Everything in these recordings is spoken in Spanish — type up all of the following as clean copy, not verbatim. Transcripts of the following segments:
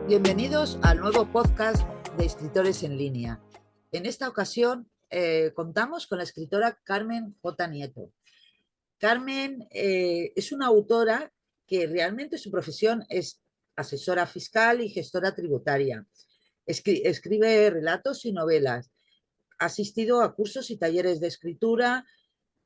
Bienvenidos al nuevo podcast de Escritores en Línea. En esta ocasión contamos con la escritora Carmen J. Nieto. Carmen es una autora que realmente su profesión es asesora fiscal y gestora tributaria. Escribe relatos y novelas. Ha asistido a cursos y talleres de escritura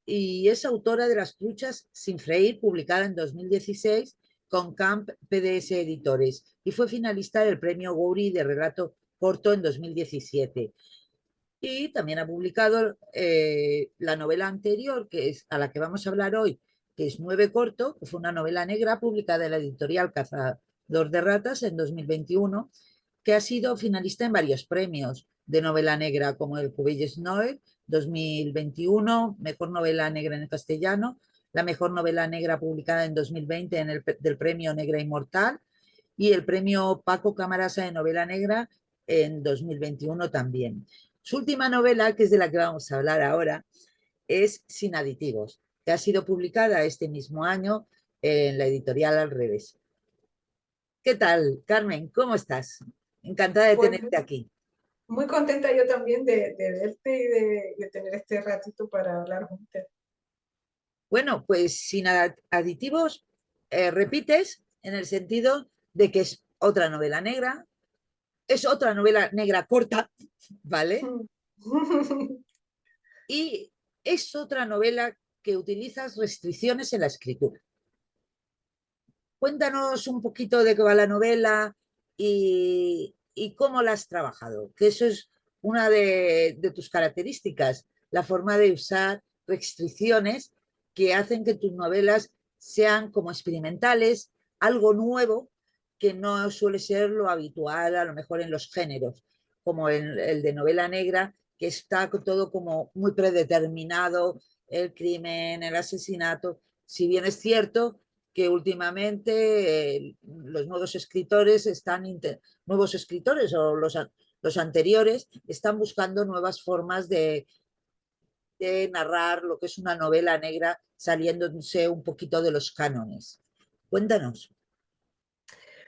y es autora de Las truchas sin freír, publicada en 2016 con Camp PDS Editores, y fue finalista del premio Gouri de relato corto en 2017. Y también ha publicado la novela anterior, que es a la que vamos a hablar hoy, que es Nueve corto, que fue una novela negra publicada en la editorial Cazador de Ratas en 2021, que ha sido finalista en varios premios de novela negra, como el Cubelles Noir 2021, Mejor Novela Negra en Castellano, la Mejor Novela Negra publicada en 2020 del Premio Negra Inmortal, y el Premio Paco Camarasa de Novela Negra en 2021 también. Su última novela, que es de la que vamos a hablar ahora, es Sin aditivos, que ha sido publicada este mismo año en la editorial Al Revés. ¿Qué tal, Carmen? ¿Cómo estás? Encantada de Pues tenerte aquí. muy contenta yo también de verte y de tener este ratito para hablar juntos. Bueno, pues Sin aditivos repites en el sentido de que es otra novela negra, es otra novela negra corta, ¿vale? Y es otra novela que utilizas restricciones en la escritura. Cuéntanos un poquito de qué va la novela y cómo la has trabajado, que eso es una de tus características, la forma de usar restricciones que hacen que tus novelas sean como experimentales, algo nuevo que no suele ser lo habitual a lo mejor en los géneros, como el de novela negra, que está todo como muy predeterminado, el crimen, el asesinato. Si bien es cierto que últimamente los nuevos escritores nuevos escritores o los anteriores están buscando nuevas formas de narrar lo que es una novela negra, saliéndose un poquito de los cánones. Cuéntanos.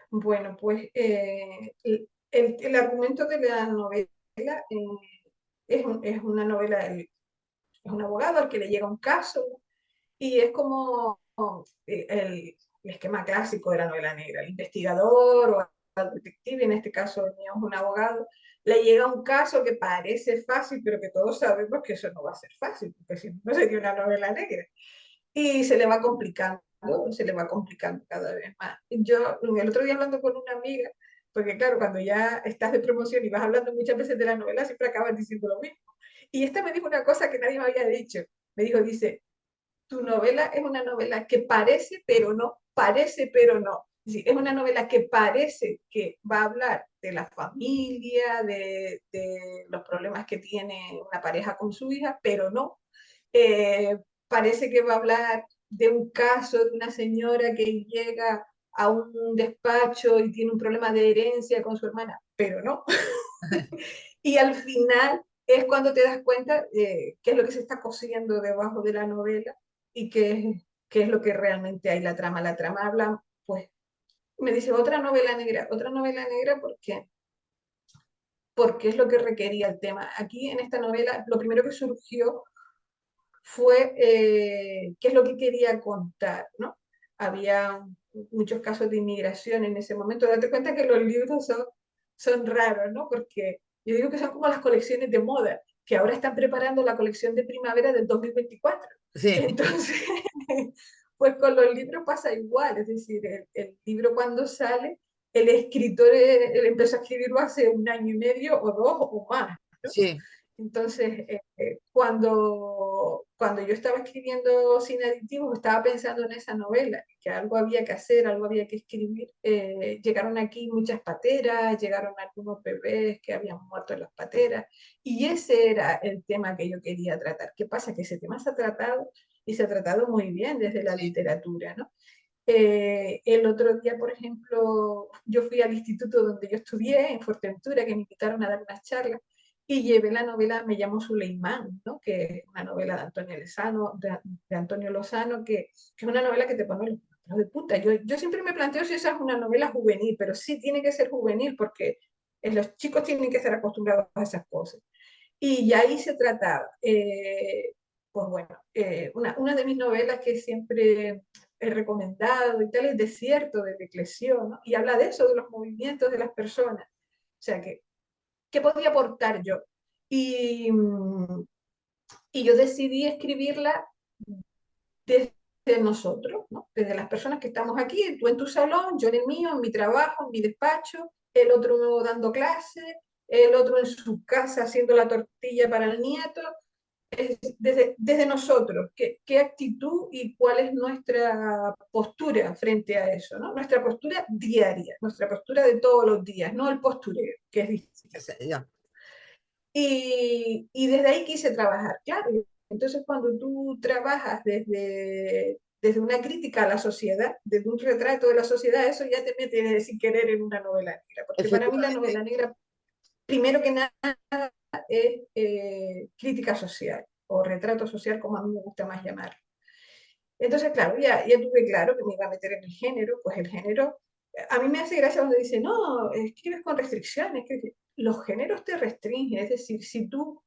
Bueno, pues el argumento de la novela es una novela, es un abogado al que le llega un caso y es como el esquema clásico de la novela negra, el investigador o el detective, en este caso el mío es un abogado, le llega un caso que parece fácil, pero que todos sabemos que eso no va a ser fácil, porque si no sería una novela negra. Y se le va complicando cada vez más. Yo el otro día hablando con una amiga, porque claro, cuando ya estás de promoción y vas hablando muchas veces de la novela, siempre acabas diciendo lo mismo. Y esta me dijo una cosa que nadie me había dicho. Me dijo, dice, tu novela es una novela que parece, pero no, parece, pero no. Es una novela que parece que va a hablar de la familia, de los problemas que tiene una pareja con su hija, pero no. Eh, Parece que va a hablar de un caso de una señora que llega a un despacho y tiene un problema de herencia con su hermana, pero no. Y al final es cuando te das cuenta qué es lo que se está cosiendo debajo de la novela y qué es lo que realmente hay la trama. La trama habla, pues, me dice otra novela negra porque es lo que requería el tema. Aquí en esta novela lo primero que surgió fue qué es lo que quería contar, ¿no? Había muchos casos de inmigración en ese momento. Date cuenta que los libros son raros, ¿no? Porque yo digo que son como las colecciones de moda, que ahora están preparando la colección de primavera del 2024. Sí, Entonces, pues con los libros pasa igual, es decir, el libro cuando sale, el escritor él empezó a escribirlo hace un año y medio o dos o más, ¿no? sí. Entonces, cuando yo estaba escribiendo Sin aditivos, estaba pensando en esa novela, que algo había que hacer, algo había que escribir. Llegaron aquí muchas pateras, llegaron algunos bebés que habían muerto en las pateras, y ese era el tema que yo quería tratar. ¿Qué pasa? Que ese tema se ha tratado y se ha tratado muy bien desde la Sí. literatura, ¿no? El otro día, por ejemplo, yo fui al instituto donde yo estudié, en Fuerteventura, que me invitaron a dar unas charlas, y llevé la novela Me llamo Suleimán, ¿no? Que es una novela de Antonio Lozano, de Antonio Lozano que es una novela que te pone los hijo de puta, yo siempre me planteo si esa es una novela juvenil, pero sí tiene que ser juvenil porque los chicos tienen que estar acostumbrados a esas cosas. Y ya ahí se trataba. Pues bueno, una de mis novelas que siempre he recomendado y tal es Desierto de Leclésio, ¿no? Y habla de eso, de los movimientos de las personas. O sea, ¿qué podía aportar yo? Y, y yo decidí escribirla desde nosotros, ¿no? Desde las personas que estamos aquí, tú en tu salón, yo en el mío, en mi trabajo, en mi despacho, el otro dando clase, el otro en su casa haciendo la tortilla para el nieto, desde nosotros, qué actitud y cuál es nuestra postura frente a eso, ¿no? Nuestra postura diaria, nuestra postura de todos los días, no el postureo, que es distinto. Ya. Y desde ahí quise trabajar, claro. Entonces, cuando tú trabajas desde una crítica a la sociedad, desde un retrato de la sociedad, eso ya te mete sin querer en una novela negra. Porque para mí la Efectivamente. novela negra, primero que nada, es crítica social o retrato social, como a mí me gusta más llamarlo. Entonces, claro, ya tuve claro que me iba a meter en el género, pues el género, a mí me hace gracia cuando dice, no, escribes con restricciones, que los géneros te restringen, es decir, si tú,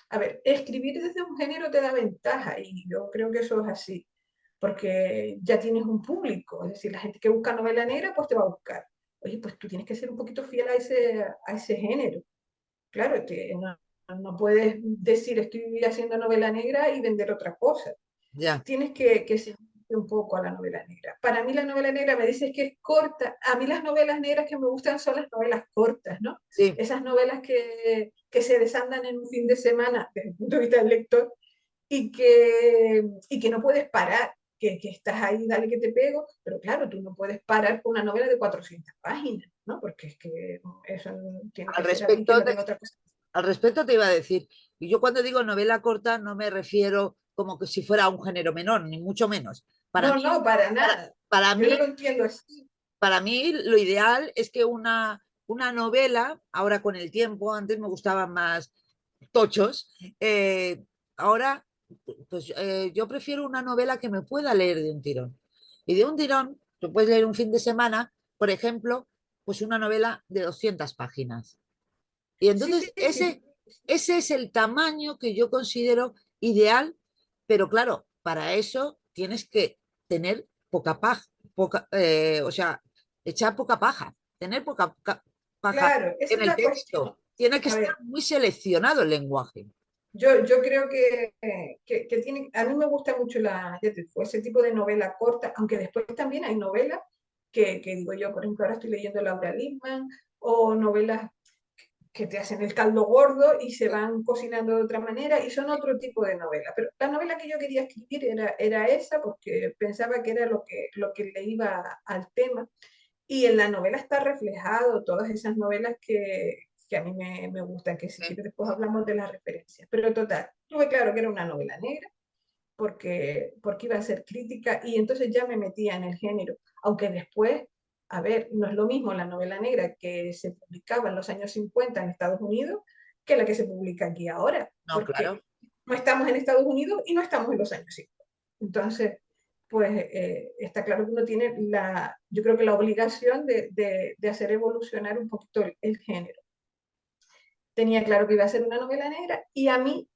a ver, escribir desde un género te da ventaja y yo creo que eso es así, porque ya tienes un público, es decir, la gente que busca novela negra, pues te va a buscar. Oye, pues tú tienes que ser un poquito fiel a ese género. Claro, no puedes decir estoy haciendo novela negra y vender otra cosa. Ya, Tienes que seguir un poco a la novela negra. Para mí la novela negra me dices que es corta. A mí las novelas negras que me gustan son las novelas cortas, ¿no? sí. Esas novelas que se desandan en un fin de semana desde el punto de vista del lector y que no puedes parar, que estás ahí, dale que te pego, pero claro, tú no puedes parar con una novela de 400 páginas, ¿no? Porque es que eso tiene Al que ser alguien que respecto, no tenga otra cosa. al respecto te iba a decir, y yo cuando digo novela corta no me refiero como que si fuera un género menor, ni mucho menos. Para No, mí, no, para para, nada. para Yo no mí, lo entiendo así. para mí lo ideal es que una novela, ahora con el tiempo, antes me gustaban más tochos, ahora pues yo prefiero una novela que me pueda leer de un tirón. Y de un tirón, tú puedes leer un fin de semana, por ejemplo, pues una novela de 200 páginas. Y Sí, entonces sí, sí. ese es el tamaño que yo considero ideal, pero claro, para eso tienes que tener poca paja, o sea, echar poca paja, tener paja Claro, esa en es el la cuestión. texto. Tiene que A estar ver, muy seleccionado el lenguaje. yo creo que tiene, a mí me gusta mucho ya te digo, ese tipo de novela corta, aunque después también hay novelas que digo yo, por ejemplo, ahora estoy leyendo Laura Lippman, o novelas que te hacen el caldo gordo y se van cocinando de otra manera y son otro tipo de novela. Pero la novela que yo quería escribir era esa porque pensaba que era lo que le iba al tema. Y en la novela está reflejado todas esas novelas que a mí me gustan, que si quieres después hablamos de las referencias. Pero total, tuve claro que era una novela negra porque iba a ser crítica y entonces ya me metía en el género, aunque después, a ver, no es lo mismo la novela negra que se publicaba en los años 50 en Estados Unidos que la que se publica aquí ahora, No, claro. porque no estamos en Estados Unidos y no estamos en los años 50. Entonces, pues está claro que uno tiene yo creo que la obligación de hacer evolucionar un poquito el género. Tenía claro que iba a ser una novela negra y a mí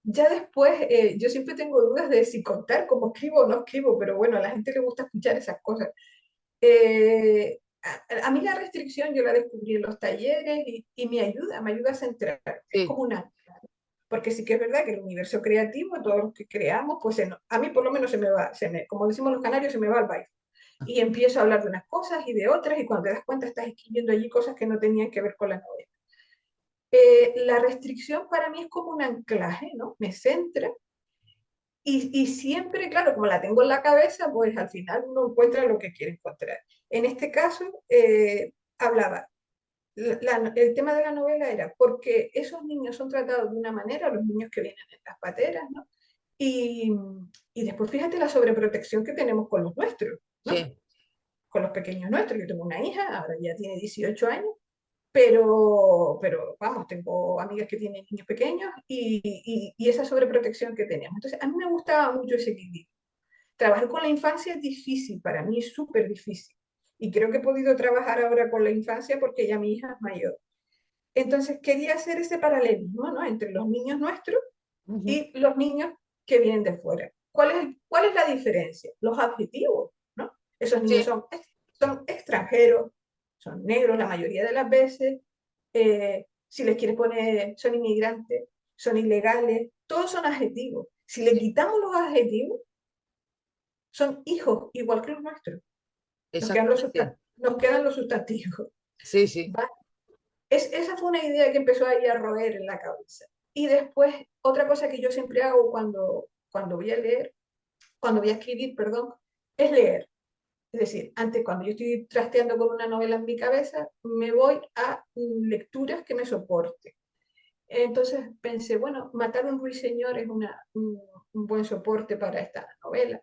ya después, yo siempre tengo dudas de si contar cómo escribo o no escribo, pero bueno, a la gente le gusta escuchar esas cosas. A mí la restricción yo la descubrí en los talleres y me ayuda a centrar. Es Sí, como una... Porque sí que es verdad que el universo creativo, todos los que creamos, pues a mí por lo menos se me va, como decimos los canarios, se me va al baile. Y empiezo a hablar de unas cosas y de otras, y cuando te das cuenta estás escribiendo allí cosas que no tenían que ver con la novela. La restricción para mí es como un anclaje, ¿no? Me centra y siempre, claro, como la tengo en la cabeza, pues al final uno encuentra lo que quiere encontrar. En este caso, hablaba, el tema de la novela era porque esos niños son tratados de una manera, los niños que vienen en las pateras, ¿no? Y, y después fíjate la sobreprotección que tenemos con los nuestros, ¿no? sí. Con los pequeños nuestros. Yo tengo una hija, ahora ya tiene 18 años, pero vamos, tengo amigas que tienen niños pequeños y esa sobreprotección que tenemos. Entonces, a mí me gustaba mucho ese equilibrio. Trabajar con la infancia es difícil, para mí es súper difícil. Y creo que he podido trabajar ahora con la infancia porque ya mi hija es mayor. Entonces quería hacer ese paralelismo, ¿no? Entre los niños nuestros Ujú. y los niños que vienen de fuera. Cuál es la diferencia? Los adjetivos, ¿no? Esos niños Sí, son extranjeros, son negros la mayoría de las veces, si les quieres poner, son inmigrantes, son ilegales, todos son adjetivos. Si le sí, quitamos los adjetivos, son hijos igual que los nuestros. exactamente. Nos quedan los sustantivos. Sí, sí. ¿Va? Esa fue una idea que empezó ahí a roer en la cabeza. Y después, otra cosa que yo siempre hago cuando voy a leer, cuando voy a escribir, perdón, es leer. Es decir, antes cuando yo estoy trasteando con una novela en mi cabeza, me voy a lecturas que me soporten. Entonces pensé, bueno, Matar a un ruiseñor es un buen soporte para esta novela.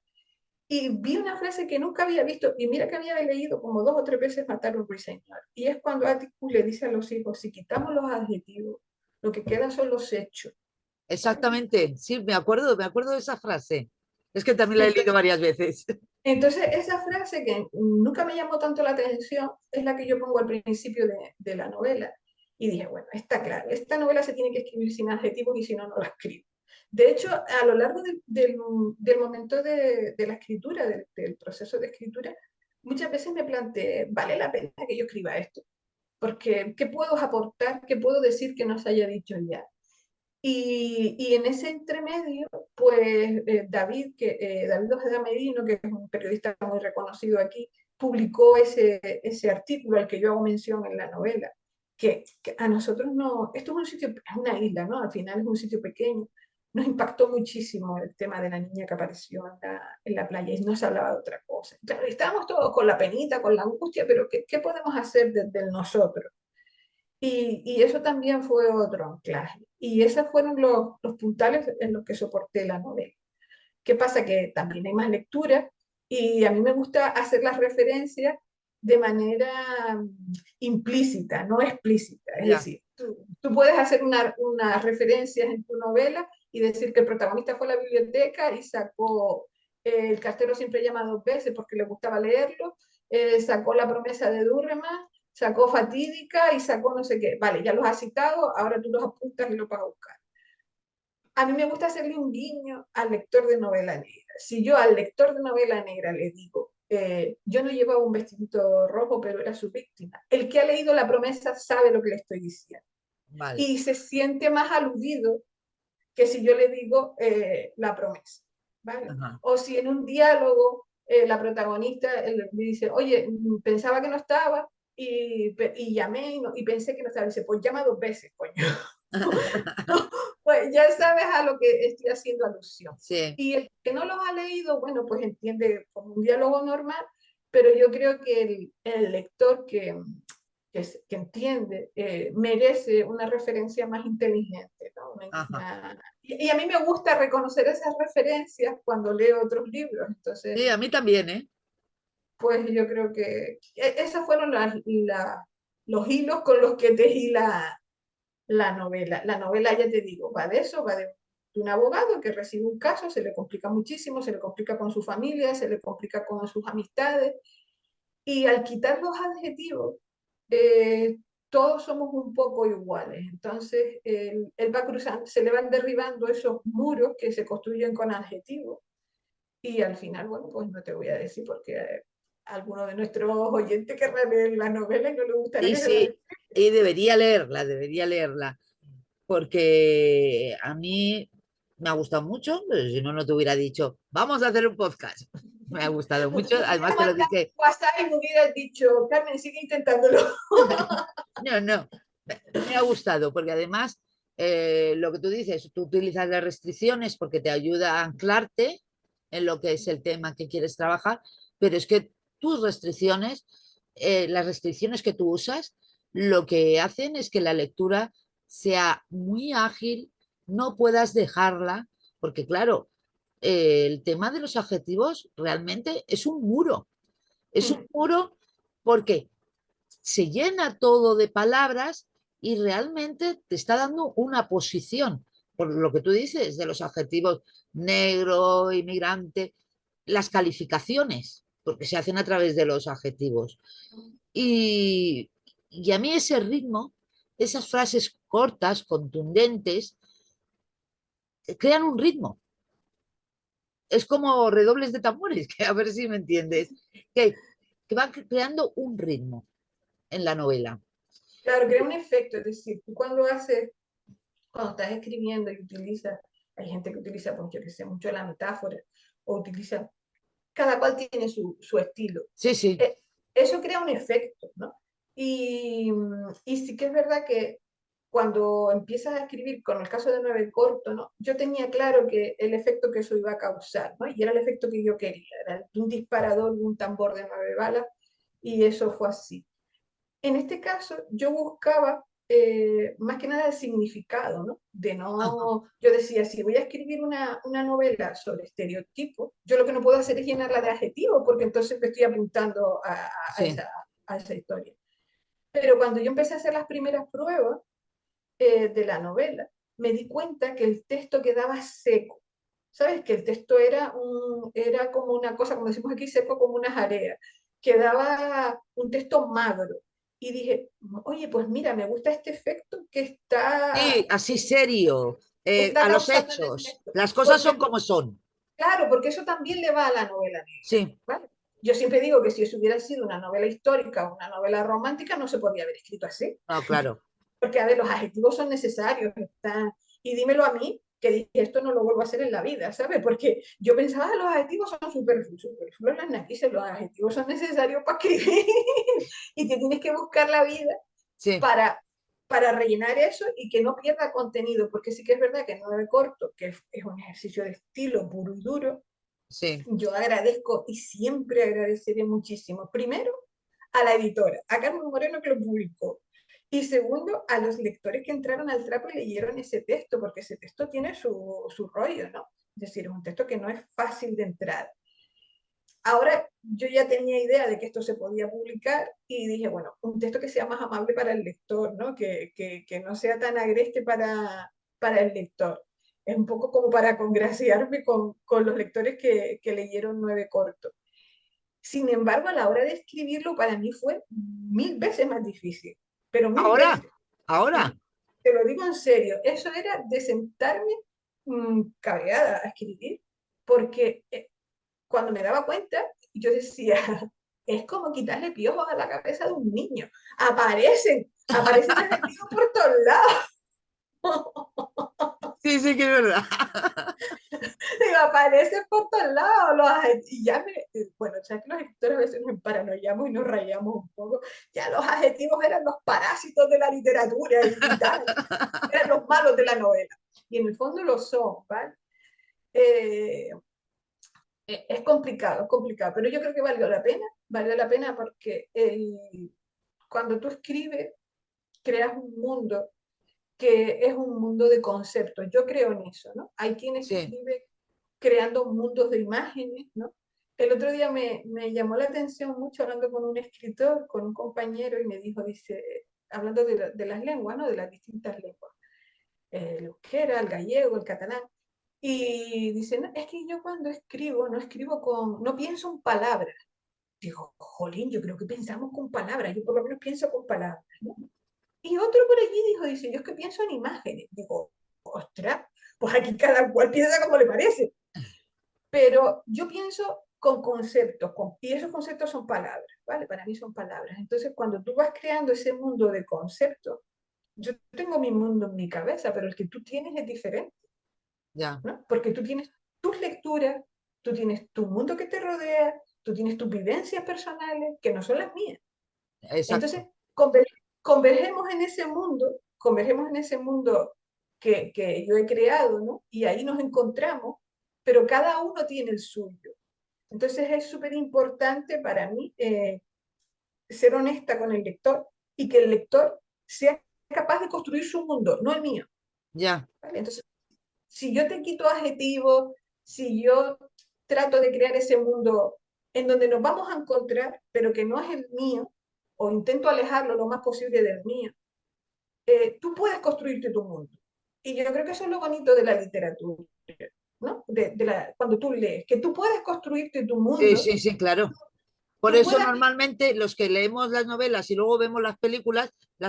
Y vi una frase que nunca había visto, y mira que había leído como 2 o 3 veces Matar a un ruiseñor. Y es cuando Atticus le dice a los hijos, si quitamos los adjetivos, lo que quedan son los hechos. ¿Vale? Exactamente. Sí, me acuerdo de esa frase. Es que también la he leído Entonces, varias veces. entonces, esa frase que nunca me llamó tanto la atención es la que yo pongo al principio de la novela. Y dije, bueno, está claro, esta novela se tiene que escribir sin adjetivos y si no, no la escribo. De hecho, a lo largo del momento de la escritura, del proceso de escritura, muchas veces me planteé, ¿vale la pena que yo escriba esto? Porque, ¿qué puedo aportar? ¿Qué puedo decir que no se haya dicho ya? Y en ese entremedio, pues David Ojeda Merino, que es un periodista muy reconocido aquí, publicó ese artículo al que yo hago mención en la novela, que a nosotros no, esto es un sitio, es una isla, ¿no? Al final es un sitio pequeño, nos impactó muchísimo el tema de la niña que apareció en la playa y no se hablaba de otra cosa. Claro, estábamos todos con la penita, con la angustia, pero ¿qué podemos hacer desde el nosotros? Y eso también fue otro anclaje. Y esos fueron los puntales en los que soporté la novela. ¿Qué pasa? Que también hay más lecturas y a mí me gusta hacer las referencias de manera implícita, no explícita. Es Ya. decir, tú puedes hacer unas referencias en tu novela y decir que el protagonista fue a la biblioteca y sacó El cartero siempre llama 2 veces porque le gustaba leerlo, sacó La promesa de Durreman, sacó Fatídica y sacó no sé qué. Vale, ya los has citado, ahora tú los apuntas y los vas a buscar. A mí me gusta hacerle un guiño al lector de novela negra. Si yo al lector de novela negra le digo, yo no llevaba un vestidito rojo, pero era su víctima, el que ha leído La promesa sabe lo que le estoy diciendo Vale. y se siente más aludido que si yo le digo La promesa, ¿vale? Ajá. O si en un diálogo la protagonista me dice, oye, pensaba que no estaba y llamé y pensé que no estaba. Dice, pues llama 2 veces, coño. Pues ya sabes a lo que estoy haciendo alusión. Sí. Y el que no los ha leído, bueno, pues entiende como un diálogo normal, pero yo creo que el lector que entiende merece una referencia más inteligente, ¿no? Ajá. Y a mí me gusta reconocer esas referencias cuando leo otros libros, entonces, Sí, a mí también, ¿eh? pues yo creo que esos fueron los hilos con los que tejí la novela. La novela, ya te digo, va de eso, va de un abogado que recibe un caso, se le complica muchísimo, se le complica con su familia, se le complica con sus amistades, y al quitar los adjetivos, eh, todos somos un poco iguales. Entonces, él va cruzando, se le van derribando esos muros que se construyen con adjetivos, y al final, bueno, pues no te voy a decir porque alguno de nuestros oyentes querrá leer la novela y no le gustaría Sí, que se la sí. Y debería leerla, porque a mí me ha gustado mucho, pero si no, no te hubiera dicho, vamos a hacer un podcast. Me ha gustado mucho, Me además hubiera te lo mandado dije, un WhatsApp y me hubiera dicho, Carmen, sigue intentándolo. no, no, me ha gustado, porque además lo que tú dices, tú utilizas las restricciones porque te ayuda a anclarte en lo que es el tema que quieres trabajar, pero es que tus restricciones, las restricciones que tú usas, lo que hacen es que la lectura sea muy ágil, no puedas dejarla, porque claro, el tema de los adjetivos realmente es un muro porque se llena todo de palabras y realmente te está dando una posición. Por lo que tú dices de los adjetivos negro, inmigrante, las calificaciones, porque se hacen a través de los adjetivos. Y, y a mí ese ritmo, esas frases cortas, contundentes, crean un ritmo. Es como redobles de tambores, que a ver si me entiendes, que, que van creando un ritmo en la novela. Claro, crea un efecto, es decir, tú cuando estás escribiendo y utilizas, hay gente que utiliza, pues yo que sé, mucho la metáfora, o utiliza, cada cual tiene su estilo. Sí, sí, Eh, Eso crea un efecto, ¿no? Y sí que es verdad que cuando empiezas a escribir, con el caso de Nueve Corto, ¿no? Yo tenía claro que el efecto que eso iba a causar, ¿no? Y era el efecto que yo quería, era un disparador, un tambor de 9 balas, y eso fue así. En este caso, yo buscaba más que nada el significado, ¿no? ajá, Yo decía, si voy a escribir una novela sobre estereotipos, yo lo que no puedo hacer es llenarla de adjetivos, porque entonces me estoy apuntando a sí. esa historia. Pero cuando yo empecé a hacer las primeras pruebas de la novela, me di cuenta que el texto quedaba seco. ¿Sabes? Que el texto era como una cosa, como decimos aquí, seco como una jarea. Quedaba un texto magro. Y dije, oye, pues mira, me gusta este efecto que Sí, así serio, está a los causando en el hechos. texto. Las cosas son Porque, como son. claro, porque eso también le va a la novela negra. Sí, ¿Vale? Yo siempre digo que si eso hubiera sido una novela histórica o una novela romántica, no se podría haber escrito así. no, claro. Porque, a ver, los adjetivos son necesarios. Y dímelo a mí, que dije, esto no lo vuelvo a hacer en la vida, ¿sabes? Porque yo pensaba, los adjetivos son superfluos las narices, los adjetivos son necesarios para escribir y que tienes que buscar la vida Sí, para, para rellenar eso y que no pierda contenido, porque sí que es verdad que en Nueve Corto, que es un ejercicio de estilo puro y duro, sí. yo agradezco y siempre agradeceré muchísimo, primero, a la editora, a Carmen Moreno que lo publicó, y segundo, a los lectores que entraron al trapo y leyeron ese texto, porque ese texto tiene su rollo, ¿no? Es decir, es un texto que no es fácil de entrar. Ahora yo ya tenía idea de que esto se podía publicar y dije, bueno, un texto que sea más amable para el lector, ¿no? Que no sea tan agreste para el lector. Es un poco como para congraciarme con los lectores que leyeron Nueve Cortos. Sin embargo, a la hora de escribirlo para mí fue 1000 veces más difícil, pero mil Ahora, veces. ahora. Sí, te lo digo en serio, eso era de sentarme cabreada a escribir, porque cuando me daba cuenta, yo decía, es como quitarle piojos a la cabeza de un niño. Aparecen adjetivos por todos lados. Sí, sí que es verdad. Digo, aparecen por todos lados los adjetivos. Y ya bueno, ya que los escritores a veces nos paranoiamos y nos rayamos un poco, ya los adjetivos eran los parásitos de la literatura y tal, eran los malos de la novela. Y en el fondo lo son, ¿vale? Eh, es complicado, pero yo creo que valió la pena porque cuando tú escribes, creas un mundo que es un mundo de conceptos. Yo creo en eso, ¿no? Hay quienes Sí, escriben creando mundos de imágenes, ¿no? El otro día me llamó la atención mucho hablando con un escritor, con un compañero, y me dijo, dice, hablando de las lenguas, ¿no? De las distintas lenguas, el euskera, el gallego, el catalán, y dice, no, es que yo cuando escribo, no pienso en palabras. Digo, jolín, yo creo que pensamos con palabras, yo por lo menos pienso con palabras, ¿no? Y otro por allí dijo, dice, yo es que pienso en imágenes. Digo, ostras, pues aquí cada cual piensa como le parece. Pero yo pienso con conceptos, y esos conceptos son palabras, ¿vale? Para mí son palabras. Entonces, cuando tú vas creando ese mundo de conceptos, yo tengo mi mundo en mi cabeza, pero el que tú tienes es diferente, ya, ¿no? Porque tú tienes tus lecturas, tú tienes tu mundo que te rodea, tú tienes tus vivencias personales, que no son las mías. Entonces, exacto. convergemos en ese mundo que yo he creado, ¿no? Y ahí nos encontramos, pero cada uno tiene el suyo. Entonces es súper importante para mí ser honesta con el lector y que el lector sea capaz de construir su mundo, no el mío. Ya, ¿Vale? Entonces, si yo te quito adjetivos, si yo trato de crear ese mundo en donde nos vamos a encontrar, pero que no es el mío, o intento alejarlo lo más posible del mío, tú puedes construirte tu mundo. Y yo creo que eso es lo bonito de la literatura. ¿no? Cuando tú lees, que tú puedes construirte tu Sí, mundo, sí, sí, claro. Por tú eso puedas, normalmente los que leemos las novelas y luego vemos las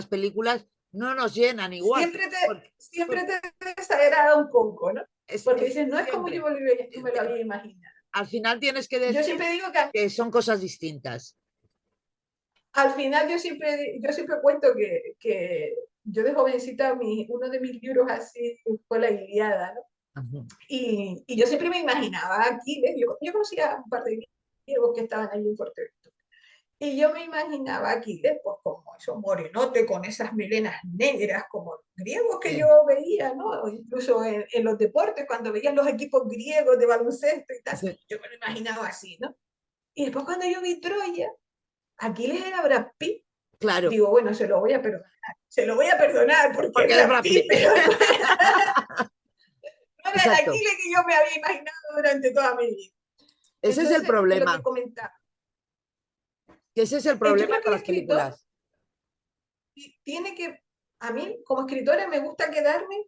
películas no nos llenan igual. siempre Porque, siempre porque te desagrada un poco, ¿no? Porque es dices, no es como siempre. me lo había imaginado. Al final tienes que Yo decir siempre digo que son cosas distintas. al final yo siempre cuento que yo de jovencita, uno de mis libros así fue La Ilíada, ¿no? Ujú. Y yo siempre me imaginaba aquí, ¿ves? Yo conocía un par de griegos que estaban ahí en Fuerteventura. Y yo me imaginaba a Aquiles, pues como esos morenote con esas melenas negras, como los griegos que yo Sí, veía, ¿no? Incluso en los deportes, cuando veían los equipos griegos de baloncesto y tal, sí, yo me lo imaginaba así, ¿no? Y después cuando yo vi Troya, Aquiles era Brad Pitt. claro, Digo, bueno, se lo voy a perdonar. Se lo voy a perdonar porque es porque es Brad Brad Pitt, Pitt. pero no era el Exacto. Aquiles que yo me había imaginado durante toda mi vida. Ese es el Entonces, lo que problema. comentaba, Que ese es el yo problema creo que con el las escritor películas. tiene que, a mí como escritora me gusta quedarme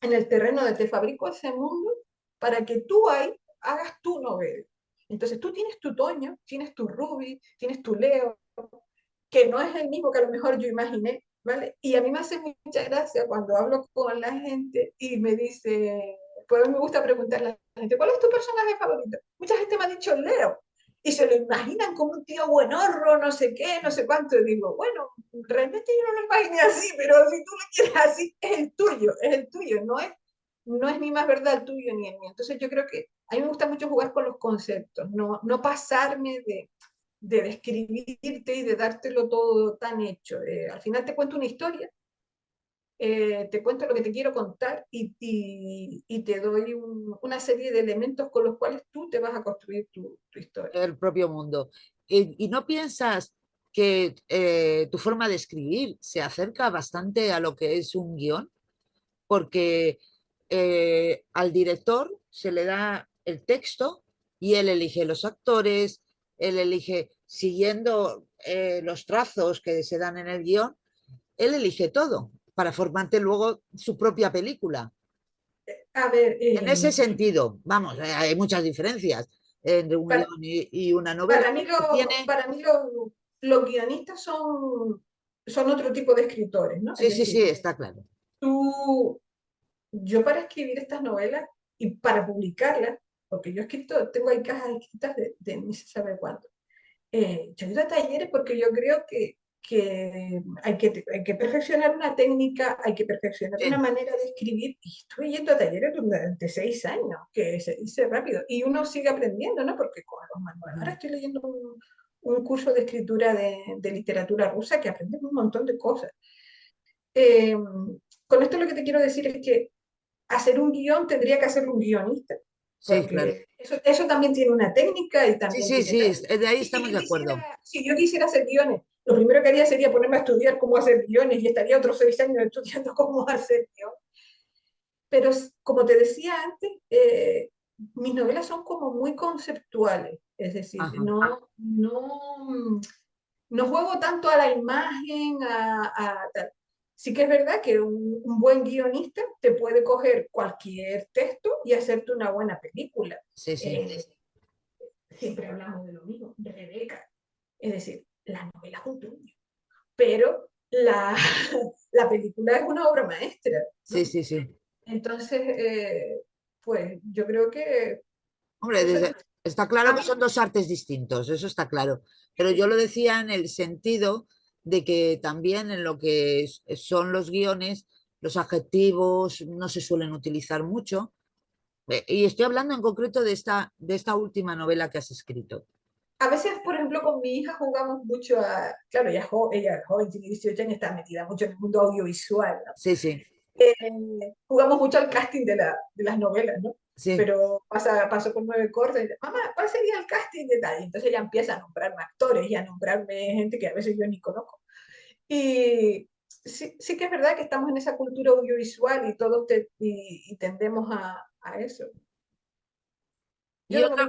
en el terreno de te fabrico ese mundo para que tú ahí hagas tu novela. Entonces tú tienes tu Toño, tienes tu Ruby, tienes tu Leo, que no es el mismo que a lo mejor yo imaginé, ¿vale? Y a mí me hace mucha gracia cuando hablo con la gente y me dice, pues a mí me gusta preguntarle a la gente, ¿cuál es tu personaje favorito? Mucha gente me ha dicho Leo. Y se lo imaginan como un tío buenorro, no sé qué, no sé cuánto. Y digo, bueno, realmente yo no lo imaginé así, pero si tú lo quieres así, es el tuyo, no es ni más verdad el tuyo ni el mío. Entonces yo creo que a mí me gusta mucho jugar con los conceptos, no pasarme de describirte y de dártelo todo tan hecho. Al final te cuento una historia, te cuento lo que te quiero contar y te doy una serie de elementos con los cuales tú te vas a construir tu historia. El propio mundo. Y no piensas que tu forma de escribir se acerca bastante a lo que es un guión, porque al director se le da el texto y él elige los actores, él elige, siguiendo los trazos que se dan en el guión, él elige todo para formarte luego su propia película. A ver, En ese sentido, vamos, hay muchas diferencias entre un guión para, y una novela. Tiene, para mí los guionistas son otro tipo de escritores, ¿no? Es sí, sí, sí, decir, está claro. tú, yo para escribir estas novelas y para publicarlas, porque yo he escrito, tengo ahí cajas escritas de ni se sabe cuánto. Yo he ido a talleres porque yo creo que hay que perfeccionar una técnica, hay que perfeccionar una Sí. manera de escribir. Y estuve yendo a talleres durante 6 años, que se dice rápido. Y uno sigue aprendiendo, ¿no? Porque con los manuales. Ahora estoy leyendo un curso de escritura de literatura rusa que aprendes un montón de cosas. Eh, con esto lo que te quiero decir es que hacer un guión tendría que hacerlo un guionista, Sí, claro. porque eso también tiene una técnica y Sí, también sí, tiene sí, tal. de ahí Si estamos yo de acuerdo. quisiera, si yo quisiera hacer guiones, lo primero que haría sería ponerme a estudiar cómo hacer guiones y estaría otros 6 años estudiando cómo hacer guiones. Pero como te decía antes, mis novelas son como muy conceptuales, es decir, Ajá. no juego tanto a la imagen, tal. Sí que es verdad que un buen guionista te puede coger cualquier texto y hacerte una buena película. Sí, sí. Eh, siempre hablamos de lo mismo, de Rebeca. Es decir, la novela es un truño, pero la película es una obra maestra, Sí, ¿no? sí, sí. Entonces, pues yo creo que Hombre, eso está a claro que mí son dos artes distintos, eso está claro. Pero yo lo decía en el sentido de que también en lo que son los guiones, los adjetivos no se suelen utilizar mucho. Y estoy hablando en concreto de esta última novela que has escrito. a veces, por ejemplo, con mi hija jugamos mucho a, claro, ella es joven, tiene 18 años, está metida mucho en el mundo audiovisual, ¿no? Sí, sí, Jugamos mucho al casting de las novelas, ¿no? sí. Pero pasó por 9 cortes y dice, mamá, ¿cuál sería el casting de tal? Y entonces ella empieza a nombrarme actores y a nombrarme gente que a veces yo ni conozco. Y sí que es verdad que estamos en esa cultura audiovisual y todos y tendemos a eso. Yo Y otra,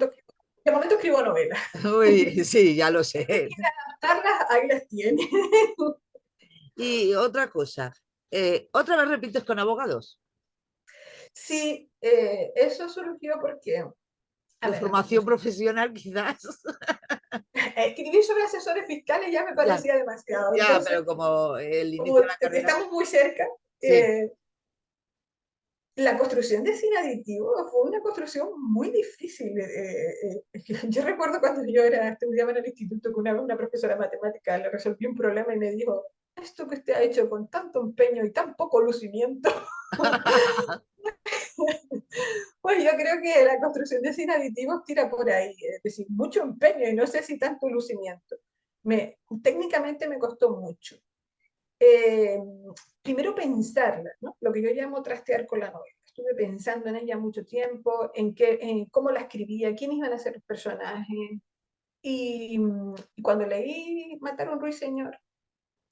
de momento escribo novelas. uy, sí, ya lo El que sé. quiera adaptarlas, ahí las tiene. Y otra cosa, ¿otra vez repites con abogados? Sí, eso surgió porque, a De ver, formación profesional quizás. escribir sobre asesores fiscales ya me Ya, parecía demasiado. ya, Entonces, pero como el como inicio de la carrera, estamos muy cerca, sí. eh, la construcción de sin aditivo fue una construcción muy difícil. Yo recuerdo cuando estudiaba en el instituto que una vez una profesora de matemáticas le resolvió un problema y me dijo, esto que usted ha hecho con tanto empeño y tan poco lucimiento, pues yo creo que la construcción de sin aditivos tira por ahí, es decir, mucho empeño y no sé si tanto lucimiento. Técnicamente me costó mucho. Eh, Primero pensarla, ¿no? Lo que yo llamo trastear con la novela. Estuve pensando en ella mucho tiempo, en cómo la escribía, quiénes iban a ser los personajes. Y cuando leí Matar a un ruiseñor,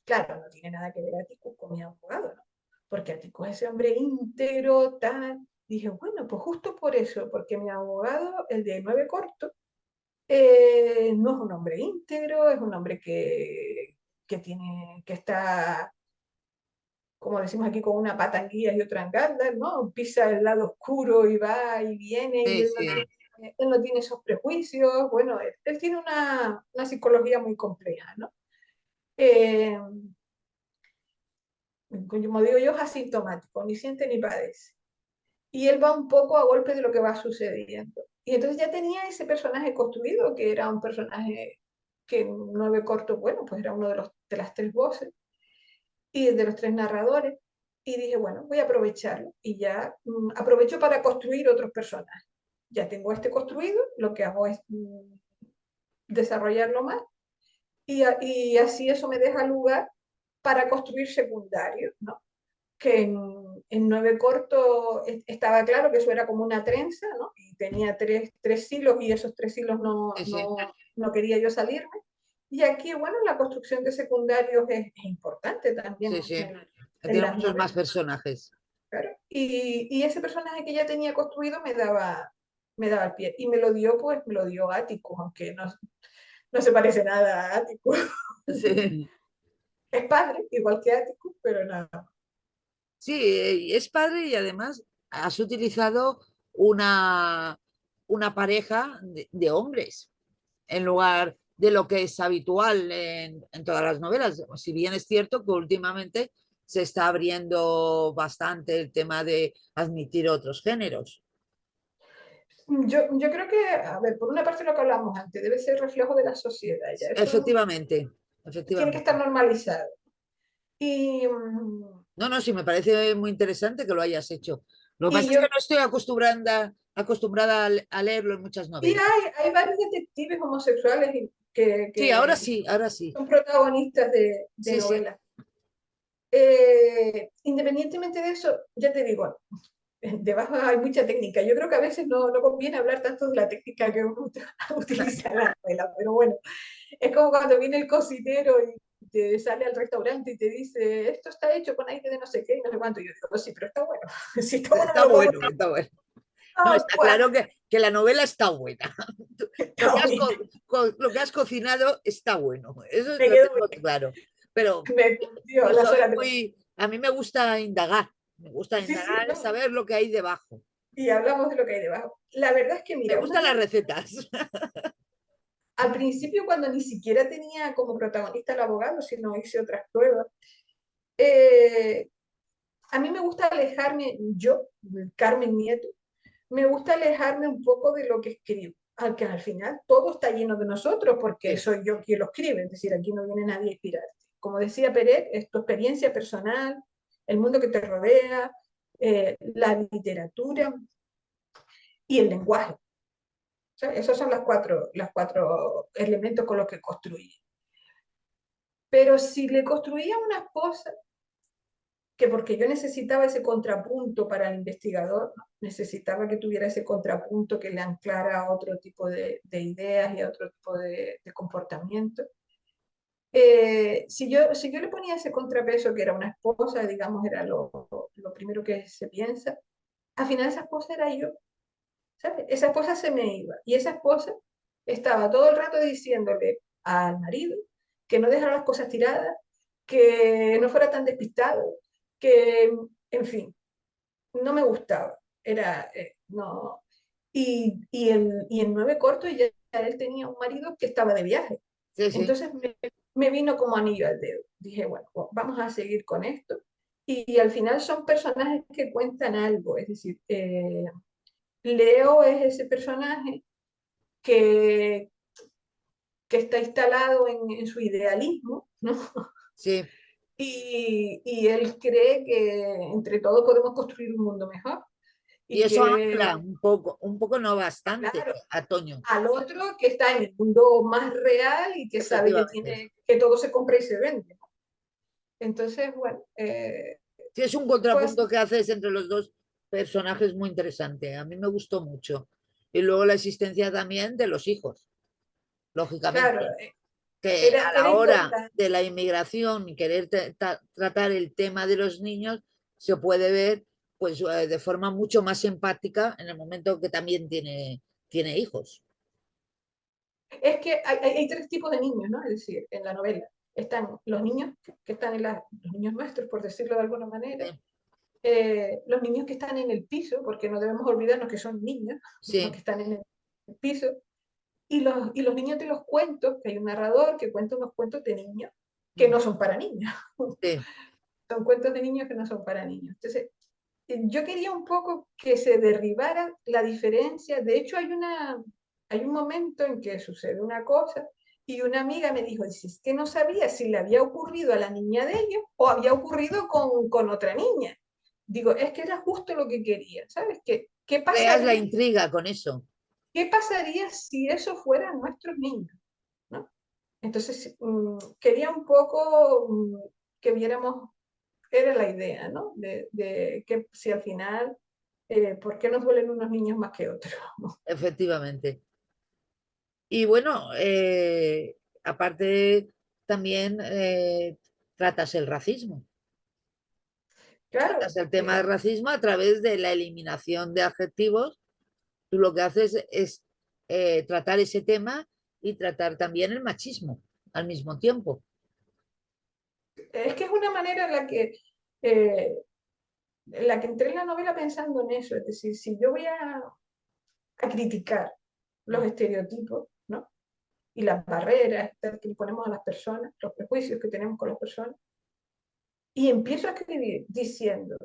claro, no tiene nada que ver Atticus con mi abogado, ¿no? Porque Atticus es ese hombre íntegro, tal. Dije, bueno, pues justo por eso, porque mi abogado, el de Nueve Corto, no es un hombre íntegro, es un hombre que está, como decimos aquí, con una pata en guías y otra en Gandalf, ¿no? Pisa el lado oscuro y va y viene, y Sí, sí. él no tiene esos prejuicios. Bueno, él tiene una psicología muy compleja, ¿no? Eh, Como digo yo, es asintomático, ni siente ni padece. Y él va un poco a golpe de lo que va sucediendo. Y entonces ya tenía ese personaje construido, que era un personaje que en Nueve Cortos, bueno, pues era uno de las tres voces y de los tres narradores. Y dije, bueno, voy a aprovecharlo. Y ya aprovecho para construir otros personajes. Ya tengo este construido, lo que hago es desarrollarlo más. Y así eso me deja lugar para construir secundarios, ¿no? Que en Nueve Corto estaba claro que eso era como una trenza, ¿no? Y tenía tres hilos y esos tres hilos Sí, sí, no quería yo salirme. Y aquí, bueno, la construcción de secundarios es importante también sí, sí. en Tiene las muchos más novelas. personajes. Claro. Y ese personaje que ya tenía construido me daba el pie. Y me lo dio, pues, me lo dio Atticus, aunque no se parece nada a Atticus. Sí, Es padre, igual que Atticus, pero nada. sí, es padre y además has utilizado una, una pareja de hombres en lugar de lo que es habitual en todas las novelas. Si bien es cierto que últimamente se está abriendo bastante el tema de admitir otros géneros. Yo creo que, a ver, por una parte lo que hablamos antes, debe ser reflejo de la sociedad, ya eso Efectivamente, tiene que estar efectivamente. normalizado. Y, No, no, sí, me parece muy interesante que lo hayas hecho. Lo que pasa y es que yo, no estoy acostumbrada a leerlo en muchas y novelas. hay varios detectives homosexuales Sí, ahora que sí, ahora sí. son protagonistas de Sí, sí. novelas. Independientemente de eso, ya te digo, debajo hay mucha técnica. Yo creo que a veces no conviene hablar tanto de la técnica que uno utiliza en la novela, pero bueno, es como cuando viene el cocinero y te sale al restaurante y te dice, esto está hecho con aire de no sé qué y no sé cuánto. Y yo digo, sí, pero está bueno. Si está bueno, me Está lo como. bueno, está bueno. No, Tal está cual, claro que la novela está buena. Lo está que has, bien. lo que has cocinado está bueno. Eso Me lo quedo tengo claro. Pero me dio yo las soy horas de... muy. A mí me gusta indagar. Me gusta Sí, sí, indagar y no. saber lo que hay debajo. Y hablamos de lo que hay debajo. La verdad es que, Me mira, gustan las recetas. al principio cuando ni siquiera tenía como protagonista al abogado, sino hice otras pruebas, eh, a mí me gusta alejarme, yo, Carmen Nieto, me gusta alejarme un poco de lo que escribo, aunque al final todo está lleno de nosotros, porque Sí. soy yo quien lo escribe, es decir, aquí no viene nadie a inspirarte. Como decía Peret, es tu experiencia personal, el mundo que te rodea, la literatura y el lenguaje. O sea, esos son las cuatro elementos con los que construye. Pero si le construía una esposa, que porque yo necesitaba ese contrapunto para el investigador, ¿no? Necesitaba que tuviera ese contrapunto que le anclara a otro tipo de ideas y a otro tipo de comportamiento. Si yo le ponía ese contrapeso que era una esposa, digamos, era lo primero que se piensa, al final esa esposa era yo, ¿sabes? Esa esposa se me iba y esa esposa estaba todo el rato diciéndole al marido que no dejara las cosas tiradas, que no fuera tan despistado, que, en fin, no me gustaba. era, no. Y en 9 cortos ya él tenía un marido que estaba de viaje. Sí, sí, Entonces me vino como anillo al dedo. Dije, bueno, pues vamos a seguir con esto. Y al final son personajes que cuentan algo, es decir, Leo es ese personaje que, que está instalado en su idealismo, ¿no? sí. Y él cree que entre todos podemos construir un mundo mejor Y y eso que, ancla un poco no bastante claro, a Toño, al otro que está en el mundo más real y que sabe que efectivamente. tiene que todo se compra y se vende. Entonces, bueno, Sí, es un pues contrapunto que haces entre los dos personajes muy interesante. A mí me gustó mucho. Y luego la existencia también de los hijos, claro, lógicamente, que a era la hora importante. de la inmigración y querer tratar el tema de los niños, se puede ver pues de forma mucho más empática en el momento que también tiene hijos. Es que hay tres tipos de niños, ¿no? Es decir, en la novela están los niños que están los niños nuestros, por decirlo de alguna manera, Sí, los niños que están en el piso, porque no debemos olvidarnos que son niños, los que sí, están en el piso, y los niños de los cuentos, que hay un narrador que cuenta unos cuentos de niños que mm, no son para niños, sí, son cuentos de niños que no son para niños. Entonces, yo quería un poco que se derribara la diferencia. De hecho, hay un momento en que sucede una cosa y una amiga me dijo, es que no sabía si le había ocurrido a la niña de ellos o había ocurrido con otra niña. Digo, es que era justo lo que quería, ¿sabes? creas la intriga con eso, ¿Qué pasaría si eso fueran nuestros niños? ¿No? Entonces, quería un poco que viéramos, era la idea, ¿no? De que si al final, ¿por qué nos duelen unos niños más que otros? efectivamente. Y bueno, aparte también tratas el racismo. Claro, Tratas el tema del racismo a través de la eliminación de adjetivos. Tú lo que haces es tratar ese tema y tratar también el machismo al mismo tiempo. es que es una manera eh, en la que entré en la novela pensando en eso, es decir, si yo voy a criticar los estereotipos, ¿no? Y las barreras que le ponemos a las personas, los prejuicios que tenemos con las personas, y empiezo a escribir diciendo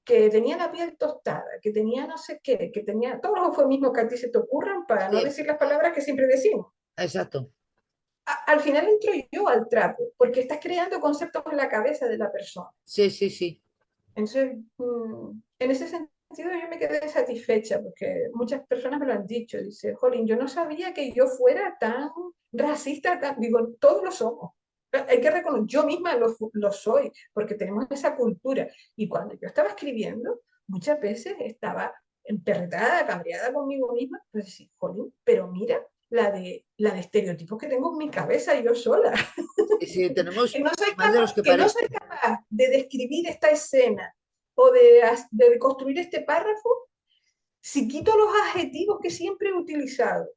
que tenía la piel tostada, que tenía no sé qué, que tenía todos los eufemismos que a ti se te ocurran para no Sí, decir las palabras que siempre decimos. exacto. Al final entro yo al trapo, porque estás creando conceptos en la cabeza de la persona. Sí, sí, sí. Entonces, en ese sentido yo me quedé satisfecha, porque muchas personas me lo han dicho, dice, Jolín, yo no sabía que yo fuera tan racista, digo, todos lo somos. Hay que reconocer, yo misma lo soy, porque tenemos esa cultura. Y cuando yo estaba escribiendo, muchas veces estaba emperretada, cabreada conmigo misma, pues decir, Jolín, pero mira la de estereotipos que tengo en mi cabeza yo sola, Sí, sí, tenemos más de los que que no parece. soy capaz de describir esta escena o de construir este párrafo si quito los adjetivos que siempre he utilizado.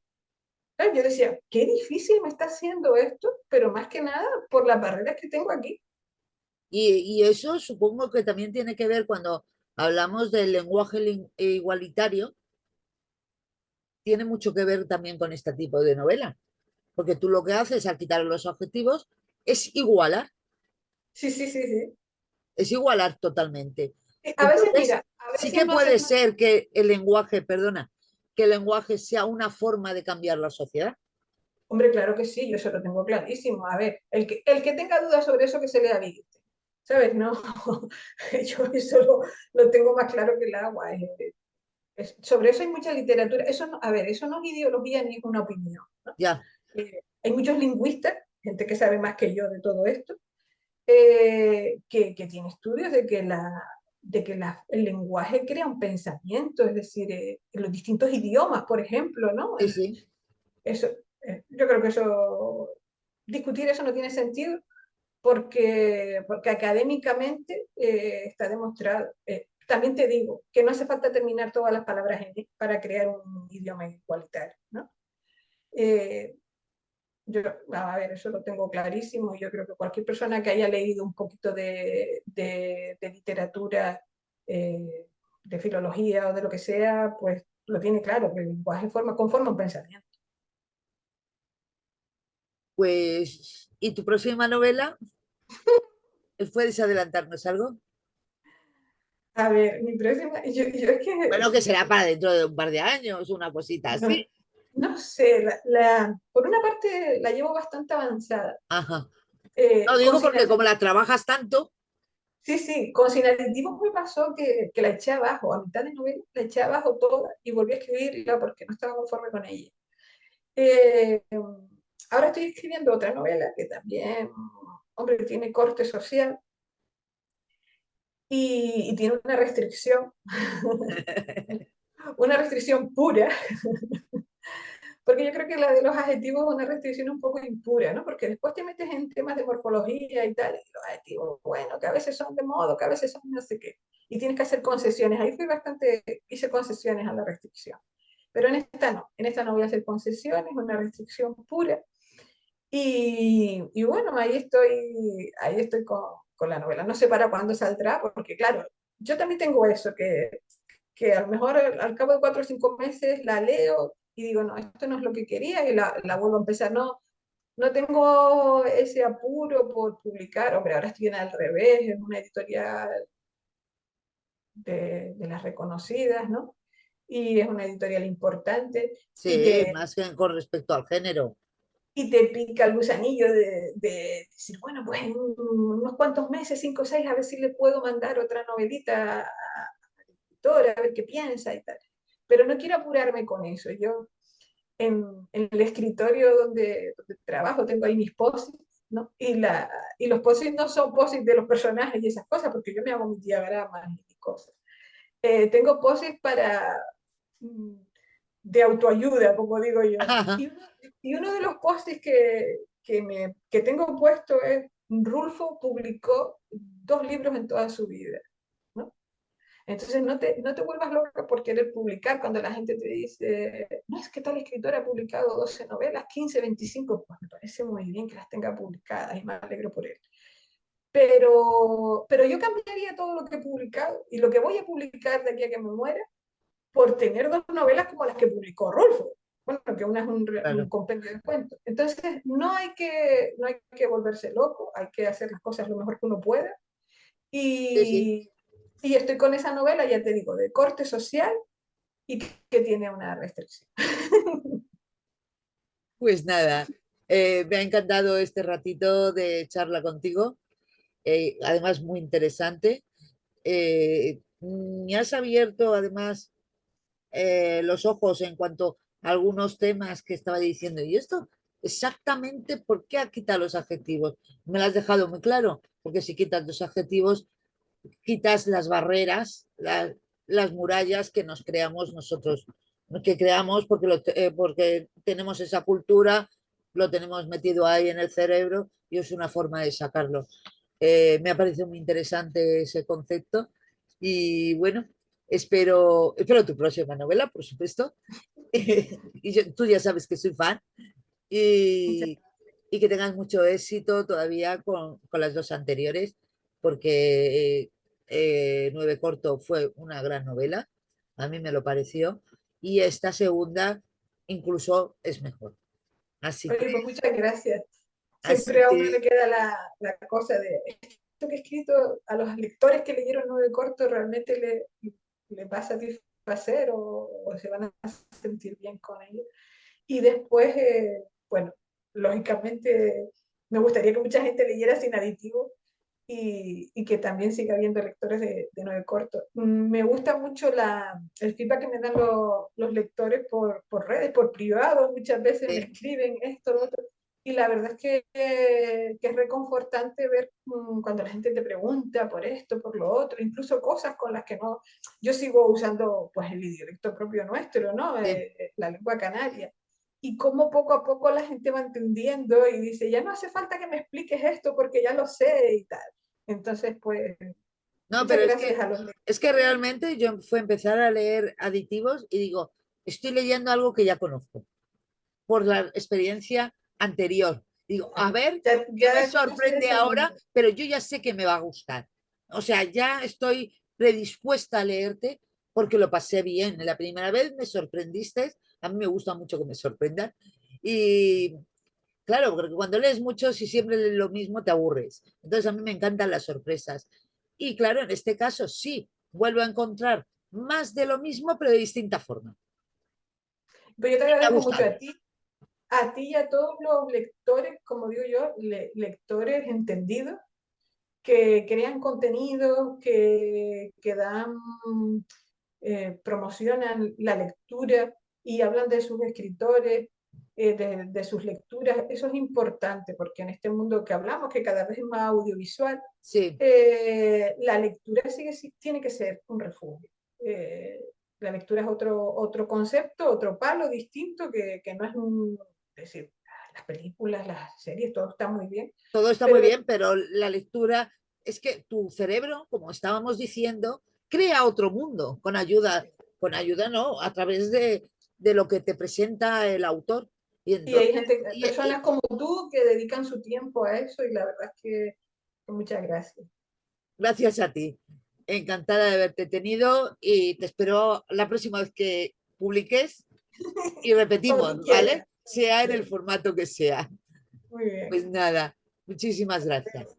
¿Sabes? Yo decía, qué difícil me está haciendo esto, pero más que nada por las barreras que tengo aquí. Y eso supongo que también tiene que ver cuando hablamos del lenguaje igualitario, tiene mucho que ver también con este tipo de novela, porque tú lo que haces al quitar los adjetivos Sí, sí, sí, sí. es igualar totalmente. A veces, Entonces, mira, a sí veces que no hace puede falta. ser que el lenguaje, perdona, que el lenguaje sea una forma de cambiar la sociedad. Hombre, claro que sí, yo eso lo tengo clarísimo. A ver, el que tenga dudas sobre eso, que se lea Bill. ¿Sabes? No, yo eso lo tengo más claro que el agua. Sobre eso hay mucha literatura. Eso no, a ver, eso no es ideología ni es una opinión. ¿No? Ya, Hay muchos lingüistas, gente que sabe más que yo de todo esto, que tiene estudios de que el lenguaje crea un pensamiento, es decir, en los distintos idiomas, por ejemplo, ¿no? sí, sí. Eso, yo creo que eso, discutir eso no tiene sentido porque académicamente está demostrado. También te digo que no hace falta terminar todas las palabras en para crear un idioma igualitario, ¿no? Eh, yo, a ver, eso lo tengo clarísimo. Yo creo que cualquier persona que haya leído un poquito de literatura, eh, de filología o de lo que sea, pues lo tiene claro, que el lenguaje conforma un pensamiento. Pues, ¿y tu próxima novela? ¿Puedes adelantarnos algo? A ver, mi próxima, yo es que Bueno, que será para dentro de un par de años, una cosita no, así. no sé, por una parte la llevo bastante avanzada. Ajá. No Con digo sin, porque como la trabajas tanto, sí, sí, con sin aditivos me pasó que la eché abajo, a mitad de novela, la eché abajo toda y volví a escribirla porque no estaba conforme con ella. Eh, Ahora estoy escribiendo otra novela que también, hombre, tiene corte social y tiene una restricción pura, porque yo creo que la de los adjetivos es una restricción un poco impura, ¿no? Porque después te metes en temas de morfología y tal, y los adjetivos, bueno, que a veces son de modo, que a veces son no sé qué, y tienes que hacer concesiones. Ahí hice concesiones a la restricción. Pero en esta no voy a hacer concesiones, una restricción pura. Y bueno, ahí estoy con la novela. No sé para cuándo saldrá, porque claro, yo también tengo eso, que a lo mejor al cabo de 4 o 5 meses la leo y digo, no, esto no es lo que quería y la vuelvo a empezar. No, no tengo ese apuro por publicar. Hombre, ahora estoy en al revés, en una editorial de las reconocidas, ¿no? Y es una editorial importante y sí, más que con respecto al género. te pica el gusanillo de decir, bueno, pues en unos cuantos meses, 5 o 6, a ver si le puedo mandar otra novelita a la editora, a ver qué piensa y tal. Pero no quiero apurarme con eso. Yo en el escritorio donde trabajo tengo ahí mis posts, ¿no? Y los posts no son posts de los personajes y esas cosas, porque yo me hago mis diagramas y mis cosas. Tengo posts mm, de autoayuda, como digo yo. Y uno de los posts que tengo puesto es, Rulfo publicó 2 libros en toda su vida, ¿no? Entonces no te vuelvas loca por querer publicar cuando la gente te dice, no, es que tal escritor ha publicado 12 novelas, 15, 25, pues me parece muy bien que las tenga publicadas y me alegro por él. Pero yo cambiaría todo lo que he publicado y lo que voy a publicar de aquí a que me muera por tener 2 novelas como las que publicó Rolfo. Bueno, que una es un Claro. compendio de cuentos. Entonces, no hay que volverse loco, hay que hacer las cosas lo mejor que uno pueda. Sí, sí. Y estoy con esa novela, ya te digo, de corte social y que tiene una restricción. Pues nada, me ha encantado este ratito de charla contigo, además muy interesante. Me has abierto además los ojos en cuanto a algunos temas que estaba diciendo. ¿Y esto exactamente por qué ha quitado los adjetivos? Me lo has dejado muy claro, porque si quitas los adjetivos, quitas las barreras, las murallas que nos creamos nosotros, que creamos porque, porque tenemos esa cultura, lo tenemos metido ahí en el cerebro y es una forma de sacarlo. Me ha parecido muy interesante ese concepto y bueno, espero tu próxima novela, por supuesto. Y tú ya sabes que soy fan Muchas y, y que tengas mucho éxito todavía con las dos anteriores, porque Nueve Corto fue una gran novela, a mí me lo pareció, y esta segunda incluso es mejor. Así que, Oye, pues muchas gracias. así Siempre a uno le que queda la cosa de esto que he escrito a los lectores que leyeron 9 cortos realmente le va a satisfacer o se van a sentir bien con ello. Y después, bueno, lógicamente me gustaría que mucha gente leyera sin aditivos y que también siga habiendo lectores de 9 cortos. Me gusta mucho el feedback que me dan los lectores por redes, por privado, muchas veces me escriben esto, lo otro. Y la verdad es que es reconfortante ver cuando la gente te pregunta por esto, por lo otro, incluso cosas con las que no. Yo sigo usando pues el dialecto propio nuestro, ¿no? La lengua canaria y cómo poco a poco la gente va entendiendo y dice, ya no hace falta que me expliques esto porque ya lo sé y tal. Entonces, pues, no, muchas pero gracias a los es que lectores. realmente yo fue empezar a leer aditivos y digo, estoy leyendo algo que ya conozco por la experiencia anterior. Digo, a ver qué me Ya entraste en sorprende ese ahora, mundo. pero yo ya sé que me va a gustar. O sea, ya estoy predispuesta a leerte porque lo pasé bien. La primera vez me sorprendiste, a mí me gusta mucho que me sorprendan. Y claro, porque cuando lees mucho, si siempre lees lo mismo, te aburres. Entonces a mí me encantan las sorpresas. Y claro, en este caso sí, vuelvo a encontrar más de lo mismo, pero de distinta forma. Pero yo te Me ha agradezco mucho gustado. a ti y a todos los lectores, como digo yo, lectores entendidos, que crean contenido, que dan, promocionan la lectura y hablan de sus escritores, de sus lecturas. Eso es importante porque en este mundo que hablamos, que cada vez es más audiovisual, Sí, la lectura tiene que ser un refugio. La lectura es otro concepto, otro palo distinto que no es un... Es decir, las películas, las series, todo está muy bien, todo está muy pero bien, pero la lectura es que tu cerebro, como estábamos diciendo, crea otro mundo con ayuda no, a través de lo que te presenta el autor. Y y hay entonces, gente, y personas como tú que dedican su tiempo a eso y la verdad es que muchas gracias. gracias a ti. Encantada de haberte tenido y te espero la próxima vez que publiques y Cuando repetimos, tú quieras. ¿vale? Sea en el Sí, formato que sea. muy bien. Pues nada, muchísimas gracias.